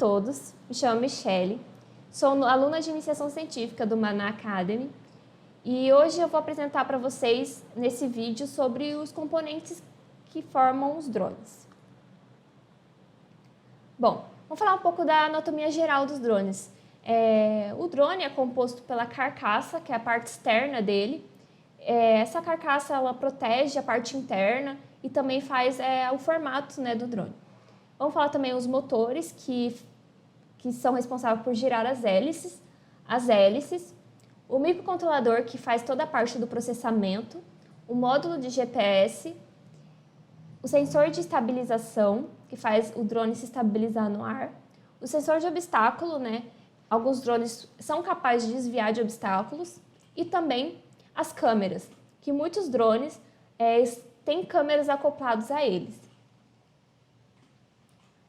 todos, me chamo Michele, sou aluna de iniciação científica do Maná Academy e hoje eu vou apresentar para vocês nesse vídeo sobre os componentes que formam os drones. Bom, vamos falar um pouco da anatomia geral dos drones. O drone é composto pela carcaça, que é a parte externa dele. Essa carcaça ela protege a parte interna e também faz o formato, né, do drone. Vamos falar também os motores que são responsáveis por girar as hélices, o microcontrolador que faz toda a parte do processamento, o módulo de GPS, o sensor de estabilização, que faz o drone se estabilizar no ar, o sensor de obstáculo, né? Alguns drones são capazes de desviar de obstáculos, e também as câmeras, que muitos drones têm câmeras acopladas a eles.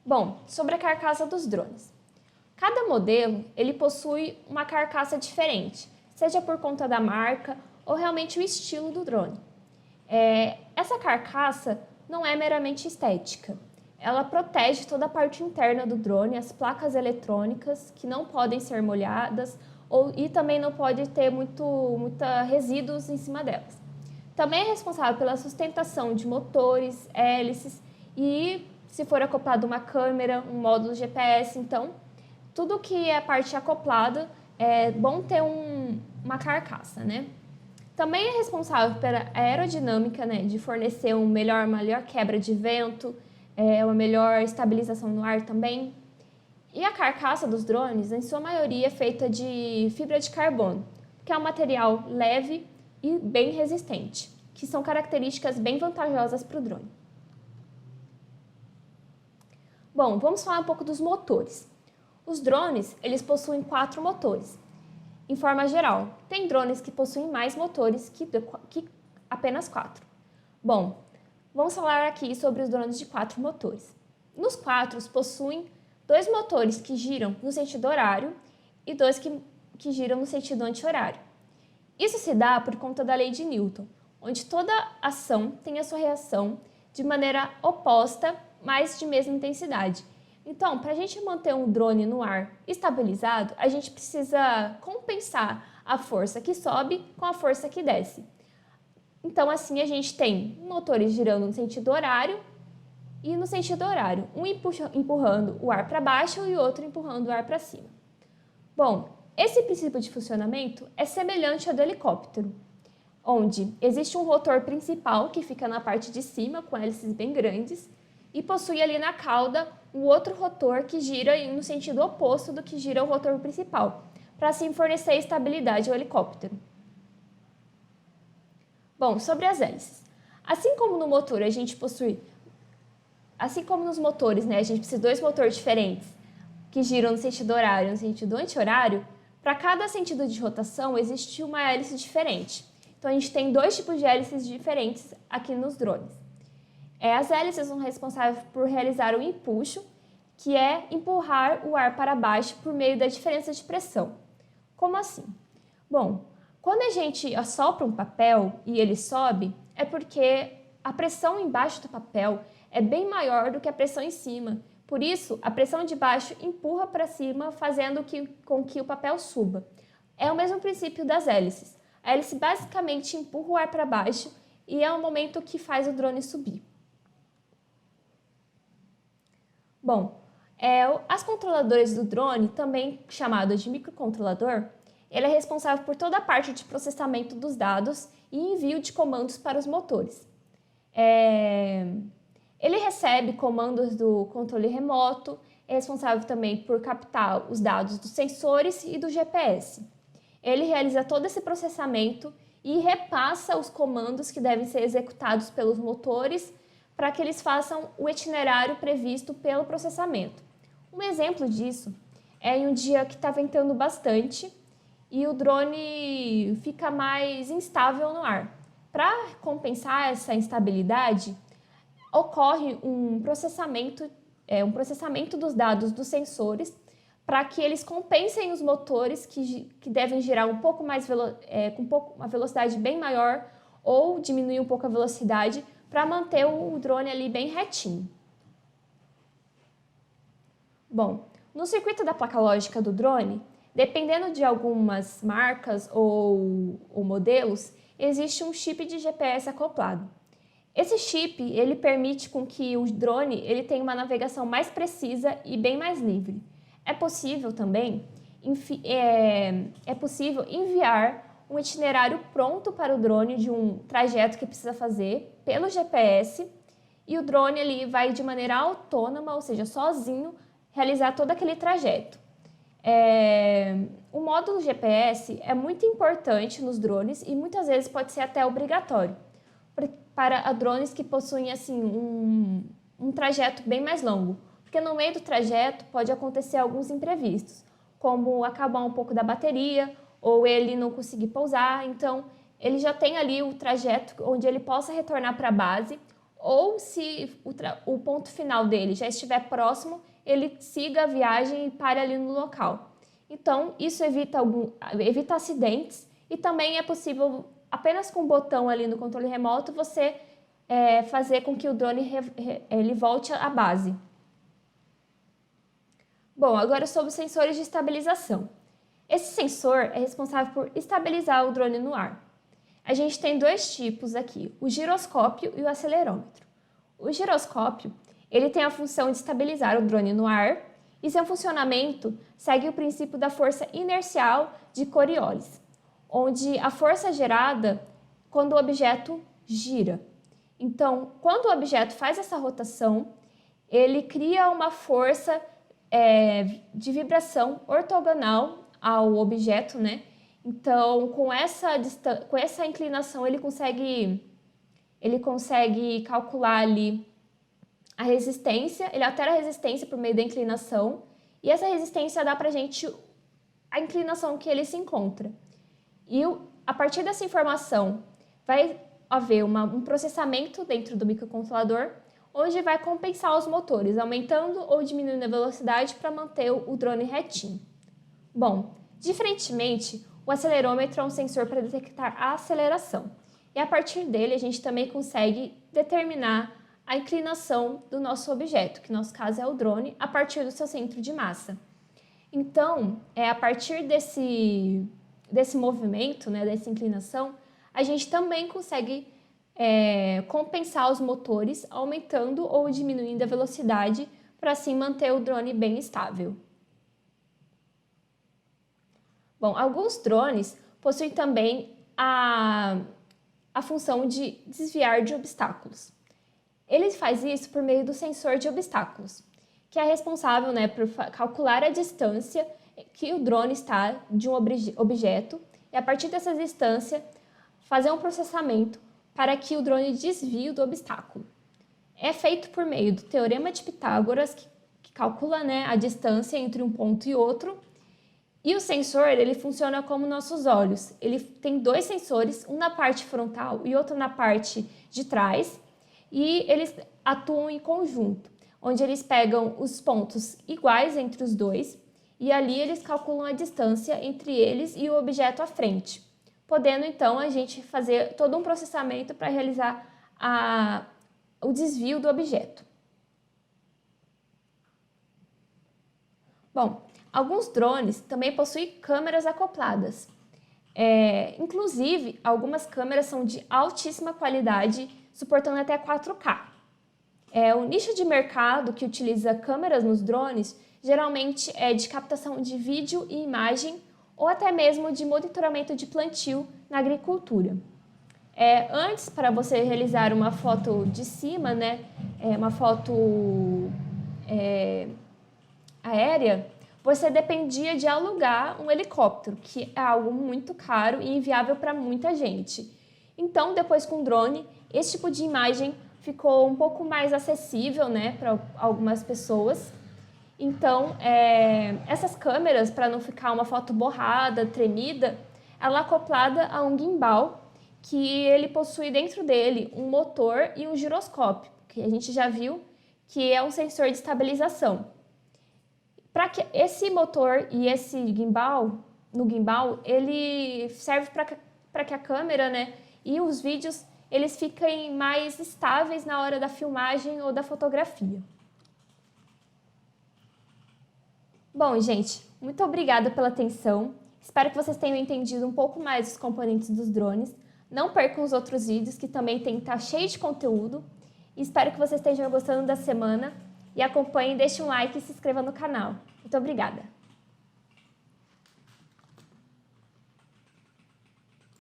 Bom, sobre a carcaça dos drones. Cada modelo ele possui uma carcaça diferente, seja por conta da marca ou realmente o estilo do drone. Essa carcaça não é meramente estética. Ela protege toda a parte interna do drone, as placas eletrônicas que não podem ser molhadas e também não pode ter muita resíduos em cima delas. Também é responsável pela sustentação de motores, hélices e, se for acoplado uma câmera, um módulo GPS, então, tudo que é parte acoplada, é bom ter uma carcaça, né? Também é responsável pela aerodinâmica, né, de fornecer uma melhor quebra de vento, uma melhor estabilização no ar também. E a carcaça dos drones, em sua maioria, é feita de fibra de carbono, que é um material leve e bem resistente, que são características bem vantajosas para o drone. Bom, vamos falar um pouco dos motores. Os drones, eles possuem 4 motores. Em forma geral, tem drones que possuem mais motores que apenas 4. Bom, vamos falar aqui sobre os drones de 4 motores. Nos 4 possuem 2 motores que giram no sentido horário e 2 que giram no sentido anti-horário. Isso se dá por conta da lei de Newton, onde toda ação tem a sua reação de maneira oposta, mas de mesma intensidade. Então, para a gente manter um drone no ar estabilizado, a gente precisa compensar a força que sobe com a força que desce. Então, assim, a gente tem motores girando no sentido horário e no sentido horário, um empurrando o ar para baixo e o outro empurrando o ar para cima. Bom, esse princípio de funcionamento é semelhante ao do helicóptero, onde existe um rotor principal que fica na parte de cima, com hélices bem grandes, e possui ali na cauda um outro rotor que gira no sentido oposto do que gira o rotor principal, para assim fornecer estabilidade ao helicóptero. Bom, sobre as hélices. Assim como nos motores, né, a gente precisa de 2 motores diferentes que giram no sentido horário e no sentido anti-horário, para cada sentido de rotação existe uma hélice diferente. Então a gente tem 2 tipos de hélices diferentes aqui nos drones. As hélices são responsáveis por realizar o empuxo, que é empurrar o ar para baixo por meio da diferença de pressão. Como assim? Bom, quando a gente assopra um papel e ele sobe, é porque a pressão embaixo do papel é bem maior do que a pressão em cima. Por isso, a pressão de baixo empurra para cima, fazendo com que o papel suba. É o mesmo princípio das hélices. A hélice basicamente empurra o ar para baixo e é o momento que faz o drone subir. Bom, as controladoras do drone, também chamado de microcontrolador, ele é responsável por toda a parte de processamento dos dados e envio de comandos para os motores. Ele recebe comandos do controle remoto, é responsável também por captar os dados dos sensores e do GPS. Ele realiza todo esse processamento e repassa os comandos que devem ser executados pelos motores para que eles façam o itinerário previsto pelo processamento. Um exemplo disso é em um dia que está ventando bastante e o drone fica mais instável no ar. Para compensar essa instabilidade, ocorre um processamento dos dados dos sensores para que eles compensem os motores que devem girar um pouco mais com uma velocidade bem maior ou diminuir um pouco a velocidade para manter o drone ali bem retinho. Bom, No circuito da placa lógica do drone, dependendo de algumas marcas ou modelos, existe um chip de GPS acoplado. Esse chip, ele permite com que o drone ele tenha uma navegação mais precisa e bem mais livre. É possível também enviar um itinerário pronto para o drone de um trajeto que precisa fazer pelo GPS e o drone ele vai de maneira autônoma, ou seja, sozinho, realizar todo aquele trajeto. O módulo GPS é muito importante nos drones e muitas vezes pode ser até obrigatório para drones que possuem assim, um trajeto bem mais longo, porque no meio do trajeto pode acontecer alguns imprevistos, como acabar um pouco da bateria ou ele não conseguir pousar, então ele já tem ali o trajeto onde ele possa retornar para a base, ou se o ponto final dele já estiver próximo, ele siga a viagem e pare ali no local. Então, isso evita acidentes e também é possível, apenas com um botão ali no controle remoto, você fazer com que o drone ele volte à base. Bom, agora sobre os sensores de estabilização. Esse sensor é responsável por estabilizar o drone no ar. A gente tem dois tipos aqui, o giroscópio e o acelerômetro. O giroscópio, ele tem a função de estabilizar o drone no ar e seu funcionamento segue o princípio da força inercial de Coriolis, onde a força é gerada quando o objeto gira. Então, quando o objeto faz essa rotação, ele cria uma força de vibração ortogonal ao objeto, né? Então, com essa inclinação, ele consegue calcular ali a resistência, ele altera a resistência por meio da inclinação, e essa resistência dá pra gente a inclinação que ele se encontra. E a partir dessa informação, vai haver um processamento dentro do microcontrolador, onde vai compensar os motores, aumentando ou diminuindo a velocidade para manter o drone retinho. Bom, diferentemente, o acelerômetro é um sensor para detectar a aceleração. E a partir dele, a gente também consegue determinar a inclinação do nosso objeto, que no nosso caso é o drone, a partir do seu centro de massa. Então, a partir desse movimento, né, dessa inclinação, a gente também consegue compensar os motores, aumentando ou diminuindo a velocidade, para assim manter o drone bem estável. Bom, alguns drones possuem também a função de desviar de obstáculos. Ele faz isso por meio do sensor de obstáculos, que é responsável, né, por calcular a distância que o drone está de um objeto e, a partir dessa distância, fazer um processamento para que o drone desvie do obstáculo. É feito por meio do Teorema de Pitágoras, que calcula, né, a distância entre um ponto e outro. E o sensor, ele funciona como nossos olhos. Ele tem dois sensores, um na parte frontal e outro na parte de trás, e eles atuam em conjunto, onde eles pegam os pontos iguais entre os dois e ali eles calculam a distância entre eles e o objeto à frente, podendo então a gente fazer todo um processamento para realizar o desvio do objeto. Bom, alguns drones também possuem câmeras acopladas. Inclusive, algumas câmeras são de altíssima qualidade, suportando até 4K. O nicho de mercado que utiliza câmeras nos drones geralmente é de captação de vídeo e imagem ou até mesmo de monitoramento de plantio na agricultura. Antes, para você realizar uma foto de cima, né, uma foto aérea, você dependia de alugar um helicóptero, que é algo muito caro e inviável para muita gente. Então, depois com o drone, esse tipo de imagem ficou um pouco mais acessível, né, para algumas pessoas. Então, essas câmeras, para não ficar uma foto borrada, tremida, ela é acoplada a um gimbal, que ele possui dentro dele um motor e um giroscópio, que a gente já viu que é um sensor de estabilização. Para que esse motor e esse gimbal, ele serve para que a câmera, né, e os vídeos eles fiquem mais estáveis na hora da filmagem ou da fotografia. Bom, gente, muito obrigada pela atenção. Espero que vocês tenham entendido um pouco mais os componentes dos drones. Não percam os outros vídeos que também tem que estar cheio de conteúdo. E espero que vocês estejam gostando da semana. E acompanhem, deixem um like e se inscrevam no canal. Muito obrigada!